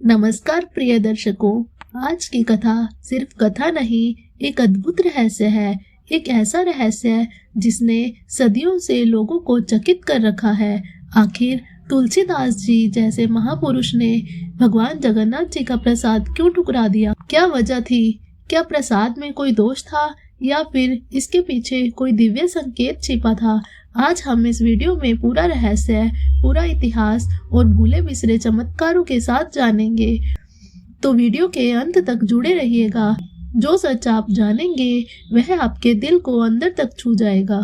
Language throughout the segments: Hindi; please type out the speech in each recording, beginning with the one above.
नमस्कार प्रिय दर्शकों, आज की कथा सिर्फ कथा नहीं, एक अद्भुत रहस्य है। एक ऐसा रहस्य जिसने सदियों से लोगों को चकित कर रखा है। आखिर तुलसीदास जी जैसे महापुरुष ने भगवान जगन्नाथ जी का प्रसाद क्यों ठुकरा दिया? क्या वजह थी? क्या प्रसाद में कोई दोष था या फिर इसके पीछे कोई दिव्य संकेत छिपा था? आज हम इस वीडियो में पूरा रहस्य, पूरा इतिहास और भूले बिसरे चमत्कारों के साथ जानेंगे। तो वीडियो के अंत तक जुड़े रहिएगा। जो सच आप जानेंगे वह आपके दिल को अंदर तक छू जाएगा।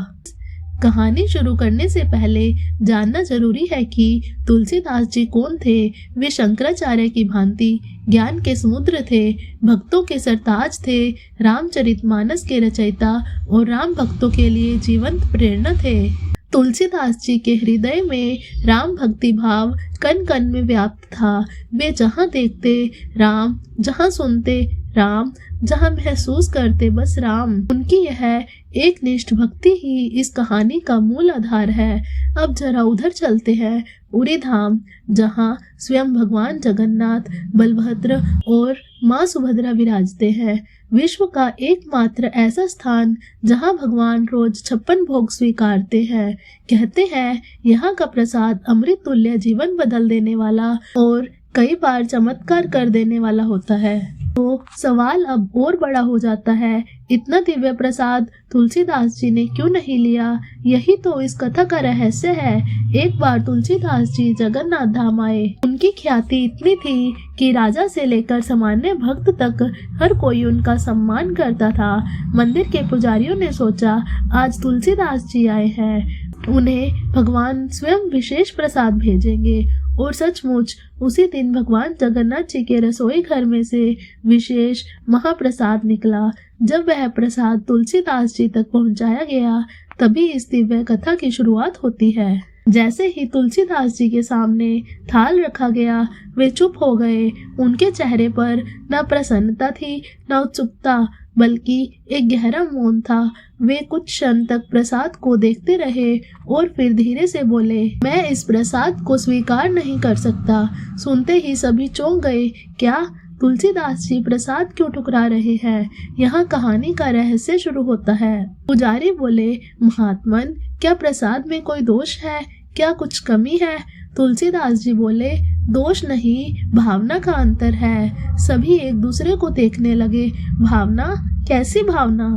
कहानी शुरू करने से पहले जानना जरूरी है कि तुलसीदास जी कौन थे। वे शंकराचार्य की भांति ज्ञान के समुद्र थे, भक्तों के सरताज थे, रामचरितमानस के रचयिता और राम भक्तों के लिए जीवंत प्रेरणा थे। तुलसीदास जी के हृदय में राम भक्ति भाव कण कण में व्याप्त था। वे जहाँ देखते राम, जहाँ सुनते राम, जहाँ महसूस करते बस राम। उनकी यह एक निष्ठ भक्ति ही इस कहानी का मूल आधार है। अब जरा उधर चलते हैं, उरी धाम, जहाँ स्वयं भगवान जगन्नाथ, बलभद्र और माँ सुभद्रा विराजते हैं। विश्व का एकमात्र ऐसा स्थान जहाँ भगवान रोज 56 भोग स्वीकारते हैं। कहते हैं यहाँ का प्रसाद अमृत तुल्य जीवन बदल देने वाला और कई बार चमत्कार कर देने वाला होता है। तो सवाल अब और बड़ा हो जाता है, इतना दिव्य प्रसाद तुलसीदास जी ने क्यों नहीं लिया? यही तो इस कथा का रहस्य है। एक बार तुलसीदास जी जगन्नाथ धाम आए। उनकी ख्याति इतनी थी कि राजा से लेकर सामान्य भक्त तक हर कोई उनका सम्मान करता था। मंदिर के पुजारियों ने सोचा, आज तुलसीदास जी आए हैं, उन्हें भगवान स्वयं विशेष प्रसाद भेजेंगे। और सचमुच उसी दिन भगवान जगन्नाथ जी के रसोई घर में से विशेष महाप्रसाद निकला। जब वह प्रसाद तुलसीदास जी तक पहुंचाया गया, तभी इस दिव्य कथा की शुरुआत होती है। जैसे ही तुलसीदास जी के सामने थाल रखा गया, वे चुप हो गए। उनके चेहरे पर न प्रसन्नता थी, न उत्सुकता, बल्कि एक गहरा मौन था। वे कुछ क्षण तक प्रसाद को देखते रहे और फिर धीरे से बोले, मैं इस प्रसाद को स्वीकार नहीं कर सकता। सुनते ही सभी चौंक गए। क्या तुलसीदास जी प्रसाद क्यों ठुकरा रहे हैं? यहाँ कहानी का रहस्य शुरू होता है। पुजारी बोले, महात्मन, क्या प्रसाद में कोई दोष है? क्या कुछ कमी है? तुलसीदास जी बोले, दोष नहीं, भावना का अंतर है। सभी एक दूसरे को देखने लगे। भावना? कैसी भावना?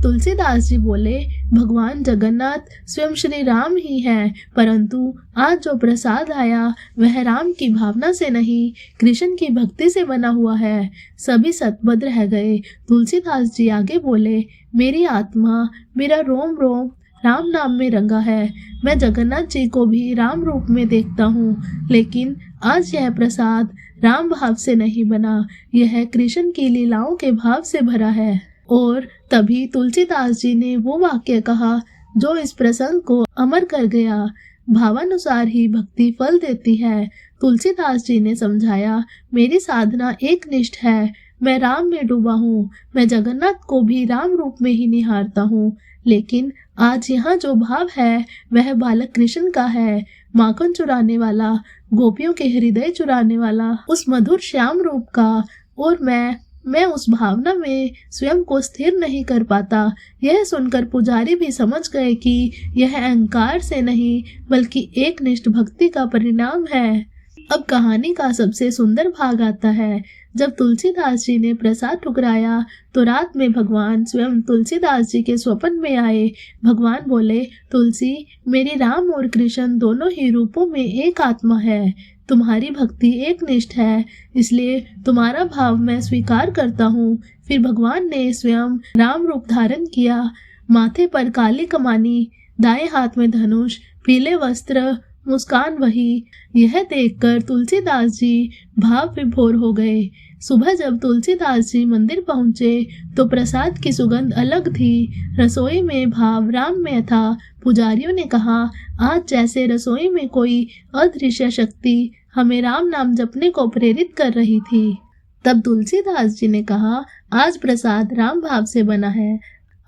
तुलसीदास जी बोले, भगवान जगन्नाथ स्वयं श्री राम ही हैं, परंतु आज जो प्रसाद आया वह राम की भावना से नहीं, कृष्ण की भक्ति से बना हुआ है। सभी सतबद्ध रह गए। तुलसीदास जी आगे बोले, मेरी आत्मा, मेरा रोम रोम राम नाम में रंगा है। मैं जगन्नाथ जी को भी राम रूप में देखता हूँ, लेकिन आज यह प्रसाद राम भाव से नहीं बना, यह कृष्ण की लीलाओं के भाव से भरा है। और तभी तुलसीदास जी ने वो वाक्य कहा जो इस प्रसंग को अमर कर गया, भावानुसार ही भक्ति फल देती है। तुलसीदास जी ने समझाया, मेरी साधना एक निष्ठ है, मैं राम में डूबा हूँ। मैं जगन्नाथ को भी राम रूप में ही निहारता हूँ, लेकिन आज यहाँ जो भाव है वह बालक कृष्ण का है, माखन चुराने वाला, गोपियों के हृदय चुराने वाला, उस मधुर श्याम रूप का। और मैं उस भावना में स्वयं को स्थिर नहीं कर पाता। यह सुनकर पुजारी भी समझ गए कि यह अहंकार से नहीं बल्कि एक निष्ठ भक्ति का परिणाम है। अब कहानी का सबसे सुंदर भाग आता है। जब तुलसीदास जी ने प्रसाद ठुकराया तो रात में भगवान स्वयं तुलसीदास जी के स्वप्न में आए। भगवान बोले, तुलसी, मेरी राम और कृष्ण दोनों ही रूपों में एक आत्मा है। तुम्हारी भक्ति एक निष्ठ है, इसलिए तुम्हारा भाव मैं स्वीकार करता हूँ। फिर भगवान ने स्वयं राम रूप धारण किया। माथे पर काली कमानी, दाएं हाथ में धनुष, पीले वस्त्र, मुस्कान वही। यह देखकर तुलसीदास जी भाव विभोर हो गए। सुबह जब तुलसीदास जी मंदिर पहुंचे तो प्रसाद की सुगंध अलग थी। रसोई में भाव राम में था। पुजारियों ने कहा, आज जैसे रसोई में कोई अदृश्य शक्ति हमें राम नाम जपने को प्रेरित कर रही थी। तब तुलसीदास जी ने कहा, आज प्रसाद राम भाव से बना है,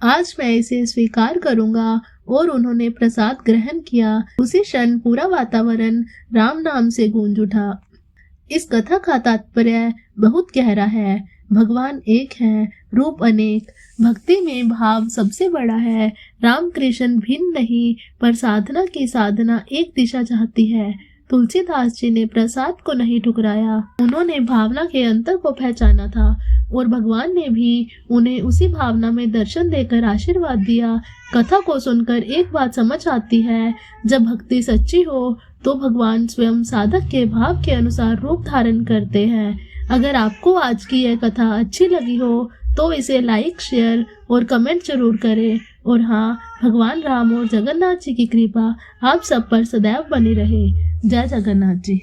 आज मैं इसे स्वीकार करूंगा। और उन्होंने प्रसाद ग्रहण किया। उसी क्षण पूरा वातावरण राम नाम से गूंज उठा। इस कथा का तात्पर्य बहुत गहरा है। भगवान एक है, रूप अनेक। भक्ति में भाव सबसे बड़ा है। रामकृष्ण भिन्न नहीं, पर साधना की साधना एक दिशा चाहती है। तुलसीदास जी ने प्रसाद को नहीं ठुकराया, उन्होंने भावना के अंतर को पहचाना था और भगवान ने भी उन्हें उसी भावना में दर्शन देकर आशीर्वाद दिया। कथा को सुनकर एक बात समझ आती है, जब भक्ति सच्ची हो तो भगवान स्वयं साधक के भाव के अनुसार रूप धारण करते हैं। अगर आपको आज की यह कथा अच्छी लगी हो तो इसे लाइक, शेयर और कमेंट जरूर करें। और हाँ, भगवान राम और जगन्नाथ जी की कृपा आप सब पर सदैव बनी रहे। जय जगन्नाथ जी।